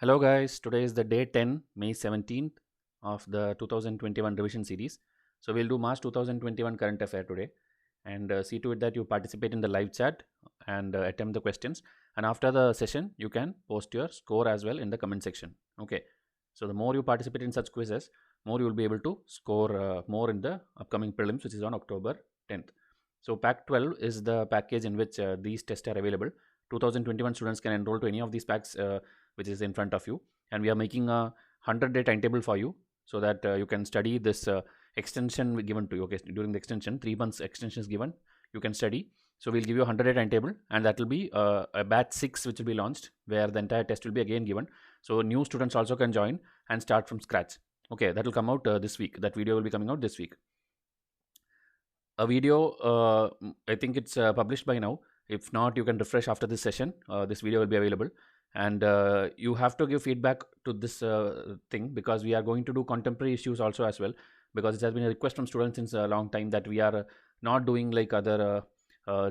Hello guys, today is the day 10, May 17th of the 2021 revision series. So we'll do March 2021 current affair today and see to it that you participate in the live chat and attempt the questions. And after the session, you can post your score as well in the comment section. Okay. So the more you participate in such quizzes, more you will be able to score more in the upcoming prelims, which is on October 10th. So pack 12 is the package in which these tests are available. 2021 students can enroll to any of these packs which is in front of you, and we are making a 100-day timetable for you so that you can study this extension given to you. Okay, during the extension, 3 months extension is given, you can study. So we'll give you a 100-day timetable, and that will be a batch 6 which will be launched, where the entire test will be again given, so new students also can join and start from scratch. Okay, that will come out this week. That video will be coming out this week. A video, I think it's published by now. If not, you can refresh after this session. This video will be available, and you have to give feedback to this thing, because we are going to do contemporary issues also as well, because it has been a request from students since a long time that we are not doing like other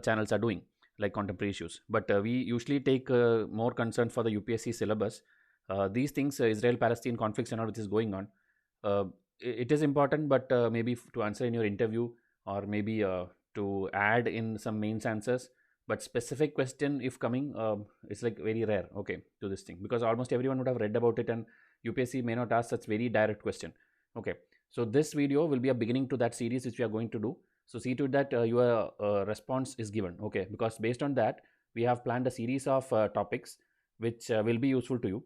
channels are doing, like contemporary issues. But we usually take more concern for the UPSC syllabus. These things, Israel Palestine conflicts and all which is going on, uh, it is important, but maybe to answer in your interview, or maybe to add in some mains answers. But specific question if coming, it's like very rare, okay, to this thing, because almost everyone would have read about it, and UPSC may not ask such very direct question. Okay, so this video will be a beginning to that series which we are going to do. So see to it that your response is given, okay, because based on that we have planned a series of topics which will be useful to you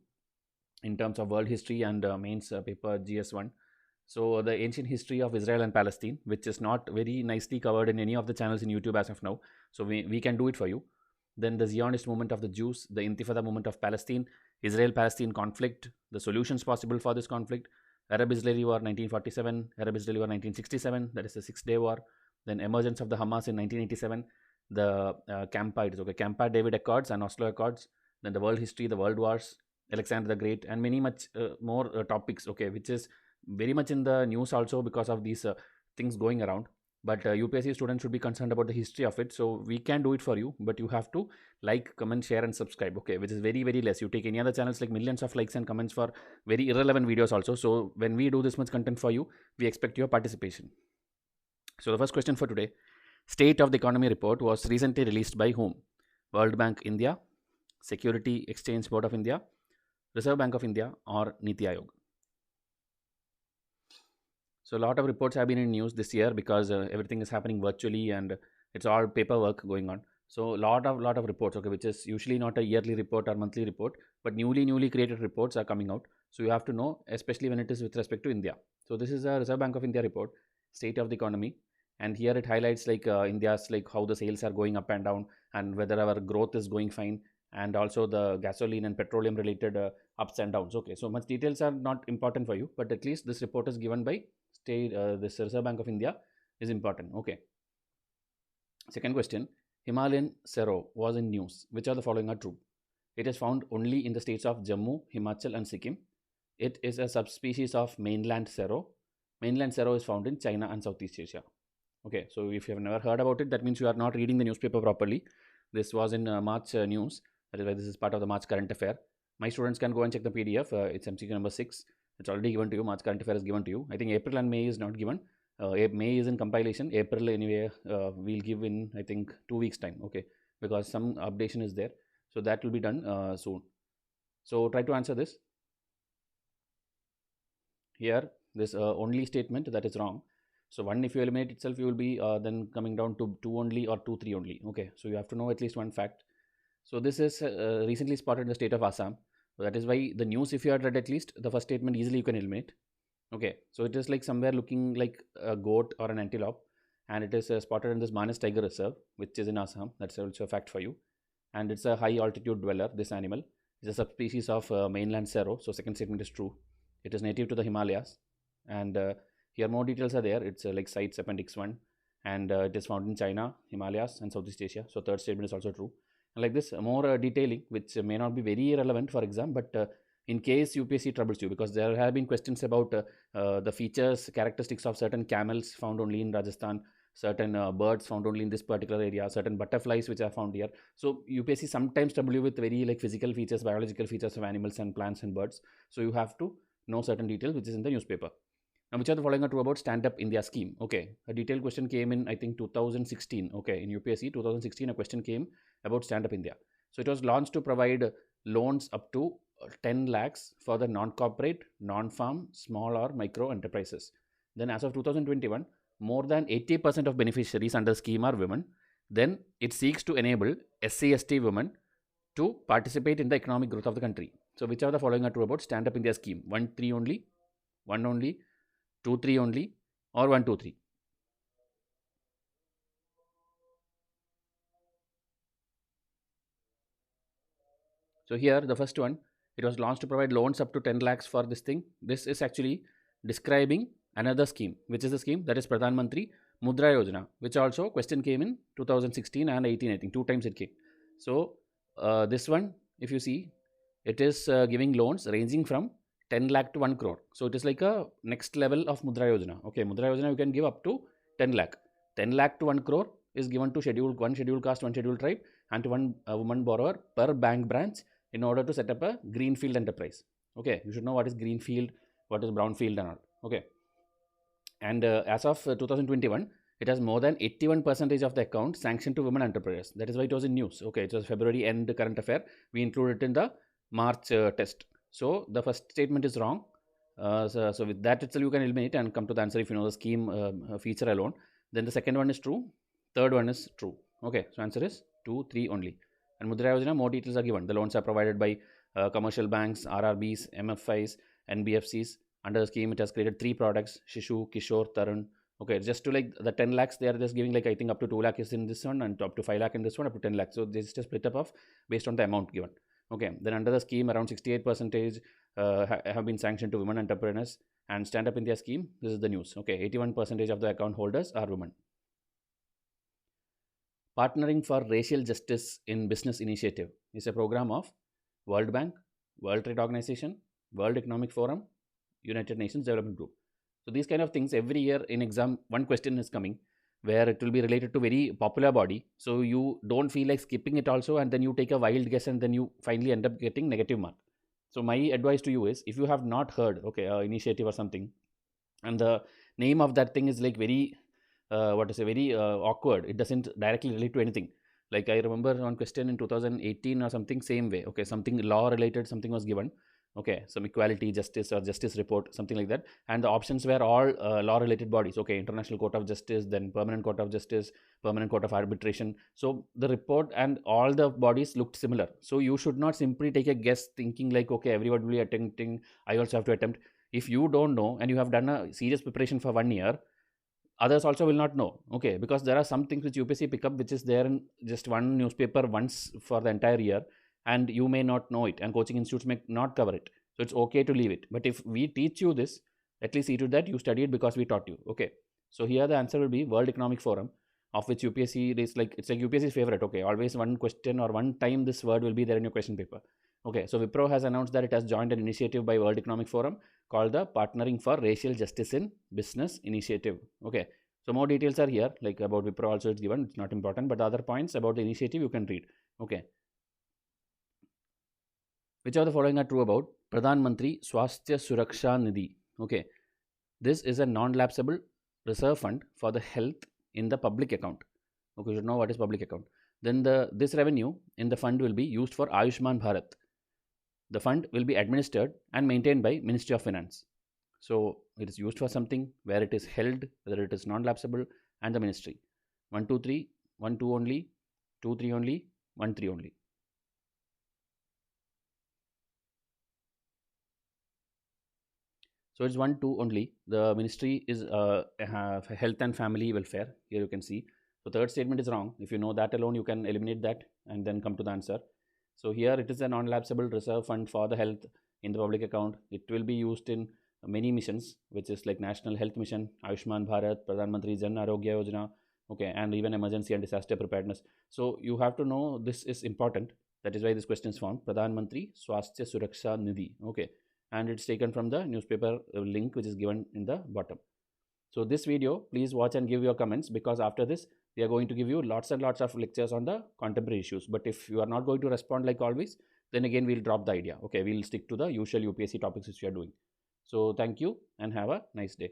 in terms of world history and mains paper GS1. So the ancient history of Israel and Palestine, which is not very nicely covered in any of the channels in YouTube as of now. So we can do it for you. Then the Zionist movement of the Jews, the Intifada movement of Palestine, Israel-Palestine conflict, the solutions possible for this conflict, Arab-Israeli War 1947, Arab-Israeli War 1967, that is the Six-Day War, then emergence of the Hamas in 1987, the Camp David Accords and Oslo Accords, then the world history, the world wars, Alexander the Great, and many much more topics, okay, which is very much in the news also because of these things going around. But UPSC students should be concerned about the history of it, so we can do it for you, but you have to like, comment, share and subscribe, okay, which is very very less. You take any other channels, like millions of likes and comments for very irrelevant videos also. So when we do this much content for you, we expect your participation. So the first question for today: State of the Economy report was recently released by whom? World Bank India, Security Exchange Board of India, Reserve Bank of India, or Niti Aayog? So a lot of reports have been in news this year because everything is happening virtually and it's all paperwork going on. So lot of reports, okay, which is usually not a yearly report or monthly report, but newly created reports are coming out. So you have to know, especially when it is with respect to India. So this is a Reserve Bank of India report, State of the Economy, and here it highlights like India's, like how the sales are going up and down, and whether our growth is going fine, and also the gasoline and petroleum related ups and downs. Okay, so much details are not important for you, but at least this report is given by state, this Reserve Bank of India is important. Okay. Second question: Himalayan Sero was in news. Which of the following are true? It is found only in the states of Jammu, Himachal, and Sikkim. It is a subspecies of mainland Sero. Mainland Sero is found in China and Southeast Asia. Okay, so if you have never heard about it, that means you are not reading the newspaper properly. This was in March news. That is why this is part of the March current affair. My students can go and check the PDF. It's MCQ number 6. It's already given to you. March current affair is given to you. I think April and May is not given. May is in compilation. April anyway we'll give in, I think, 2 weeks time. Okay, because some updation is there. So that will be done soon. So try to answer this. Here this only statement, that is wrong. So 1, if you eliminate itself, you will be then coming down to 2 only or 2 3 only. Okay, so you have to know at least one fact. So this is recently spotted in the state of Assam. So that is why the news, if you had read at least the first statement, easily you can eliminate. Okay, so it is like somewhere looking like a goat or an antelope, and it is spotted in this Manas Tiger Reserve, which is in Assam. That's also a fact for you. And it's a high altitude dweller. This animal is a subspecies of mainland Sero. So second statement is true. It is native to the Himalayas, and here more details are there. It's like CITES Appendix 1, and it is found in China, Himalayas, and Southeast Asia. So third statement is also true. And like this, more detailing, which may not be very relevant for exam, but in case UPSC troubles you, because there have been questions about the features, characteristics of certain camels found only in Rajasthan, certain birds found only in this particular area, certain butterflies which are found here. So UPSC sometimes trouble you with very like physical features, biological features of animals and plants and birds. So you have to know certain details which is in the newspaper. Now, which are the following are true about Stand Up India scheme? Okay, a detailed question came in, I think, 2016. Okay, in UPSC 2016, a question came about Stand Up India. So it was launched to provide loans up to 10 lakhs for the non-corporate, non-farm, small or micro enterprises. Then, as of 2021, more than 80% of beneficiaries under the scheme are women. Then it seeks to enable SC/ST women to participate in the economic growth of the country. So, which are the following are true about Stand Up India scheme? 1, 3 only, 1 only, 2, 3 only, or 1, 2, 3? So here the first one, it was launched to provide loans up to 10 lakhs for this thing. This is actually describing another scheme, which is the scheme that is Pradhan Mantri Mudra Yojana, which also question came in 2016 and 18, I think 2 times it came. So this one, if you see, it is giving loans ranging from 10 lakh to 1 crore. So it is like a next level of Mudra Yojana. Okay, Mudra Yojana you can give up to 10 lakh. 10 lakh to 1 crore is given to one scheduled caste, one scheduled tribe, and to one woman borrower per bank branch in order to set up a greenfield enterprise. Okay, you should know what is greenfield, what is brownfield and all. Okay, and as of 2021, it has more than 81% of the account sanctioned to women entrepreneurs. That is why it was in news. Okay, it was February end current affair. We included it in the March test. So the first statement is wrong. So with that itself you can eliminate and come to the answer if you know the scheme feature alone. Then the second one is true, third one is true. Okay, so answer is 2, 3 only. And Mudra Yojana, more details are given. The loans are provided by commercial banks, RRBs, MFIs, NBFCs. Under the scheme, it has created 3 products: Shishu, Kishore, Tarun. Okay, just to like the 10 lakhs, they are just giving like I think up to 2 lakh is in this one, and up to 5 lakh in this one, up to 10 lakhs. So this is just split up of based on the amount given. Okay, then under the scheme, around 68% have been sanctioned to women entrepreneurs. And Stand Up India scheme, this is the news. Okay, 81% of the account holders are women. Partnering for Racial Justice in Business Initiative is a program of World Bank, World Trade Organization, World Economic Forum, United Nations Development Group. So these kind of things every year in exam, one question is coming where it will be related to very popular body. So you don't feel like skipping it also, and then you take a wild guess and then you finally end up getting negative mark. So my advice to you is, if you have not heard, okay, initiative or something, and the name of that thing is like very what to say, very awkward, it doesn't directly relate to anything. Like I remember one question in 2018 or something, same way. Okay, something law related, something was given. Okay, some equality, justice or justice report, something like that, and the options were all law related bodies. Okay, International Court of Justice, then Permanent Court of Justice, Permanent Court of Arbitration. So the report and all the bodies looked similar. So you should not simply take a guess thinking like, okay, everybody will be attempting, I also have to attempt. If you don't know and you have done a serious preparation for 1 year, others also will not know. Okay, because there are some things which UPSC pick up which is there in just one newspaper once for the entire year, and you may not know it, and coaching institutes may not cover it. So it's okay to leave it. But if we teach you this, at least see to that you studied because we taught you. Okay, so here the answer will be World Economic Forum, of which UPSC is like, it's like UPSC's favorite. Okay, always one question or one time this word will be there in your question paper. Okay, so Wipro has announced that it has joined an initiative by World Economic Forum called the Partnering for Racial Justice in Business Initiative. Okay, so more details are here, like about Wipro also it's given, it's not important, but the other points about the initiative you can read. Okay, which of the following are true about Pradhan Mantri Swasthya Suraksha Nidhi? Okay, this is a non-lapsable reserve fund for the health in the public account. Okay, you should know what is public account. Then this revenue in the fund will be used for Ayushman Bharat. The fund will be administered and maintained by Ministry of Finance. So it is used for something where it is held, whether it is non-lapsable, and the ministry. 1, 2, 3, 1, 2 only, 2, 3 only, 1, 3 only. So it's 1, 2 only. The ministry is health and family welfare. Here you can see. So third statement is wrong. If you know that alone, you can eliminate that and then come to the answer. So here it is a non-lapsable reserve fund for the health in the public account. It will be used in many missions, which is like National Health Mission, Ayushman Bharat, Pradhan Mantri Jan Arogya Yojana, okay, and even emergency and disaster preparedness. So you have to know this is important. That is why this question is found. Pradhan Mantri Swasthya Suraksha Nidhi. Okay, and it's taken from the newspaper link which is given in the bottom. So this video, please watch and give your comments, because after this we are going to give you lots and lots of lectures on the contemporary issues. But if you are not going to respond like always, then again we'll drop the idea. Okay, we'll stick to the usual UPSC topics which we are doing. So thank you and have a nice day.